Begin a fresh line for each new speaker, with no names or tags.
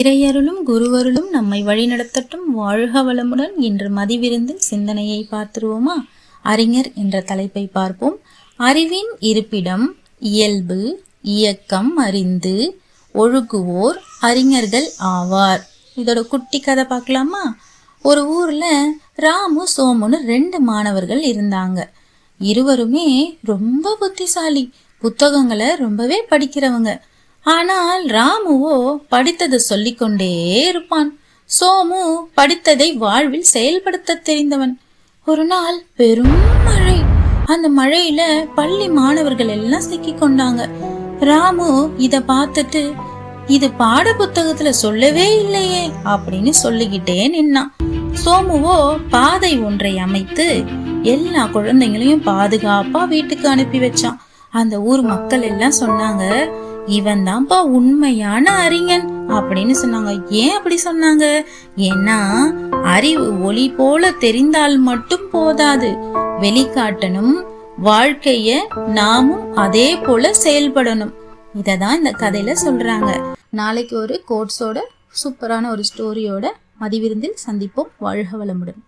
இறையருளும் குருவருளும் நம்மை வழிநடத்தட்டும். வாழ்க வளமுடன். இன்று மதிவிருந்தில் சிந்தனையை பார்த்துருவோமா? அறிஞர் என்ற தலைப்பை பார்ப்போம். அறிவின் இருப்பிடம், இயல்பு, இயக்கம் அறிந்து ஒழுகுவோர் அறிஞர்கள் ஆவார். இதோட குட்டி கதை பார்க்கலாமா? ஒரு ஊர்ல ராமு சோமுன்னு 2 மாணவர்கள் இருந்தாங்க. இருவருமே ரொம்ப புத்திசாலி, புத்தகங்களை ரொம்பவே படிக்கிறவங்க. ஆனால் ராமுவோ படித்ததை சொல்லிக்கொண்டே இருப்பான். சோமு படித்ததை வாழ்வில் செயல்படுத்த தெரிந்தவன். ஒரு நாள் பெரும் மழை. அந்த மழையில பள்ளி மாணவர்கள் எல்லாம் சிக்கி கொண்டாங்க. ராமு இத பார்த்துட்டு, இது பாட புத்தகத்துல சொல்லவே இல்லையே அப்படின்னு சொல்லிக்கிட்டே நின்னான். சோமுவோ பாதை ஒன்றை அமைத்து எல்லா குழந்தைங்களையும் பாதுகாப்பா வீட்டுக்கு அனுப்பி வச்சான். அந்த ஊர் மக்கள் எல்லாம் சொன்னாங்க, இவன் தான்ப்பா உண்மையான அறிஞன் அப்படின்னு சொன்னாங்க. ஏன் அப்படி சொன்னாங்க? ஏன்னா அறிவு ஒளி போல தெரிந்தால் மட்டும் போதாது, வெளிக்காட்டணும். வாழ்க்கைய நாமும் அதே போல செயல்படணும். இததான் இந்த கதையில சொல்றாங்க. நாளைக்கு ஒரு கோட்ஸோட சூப்பரான ஒரு ஸ்டோரியோட மதிவிருந்தில் சந்திப்போம். வாழ்க வளமுடன்.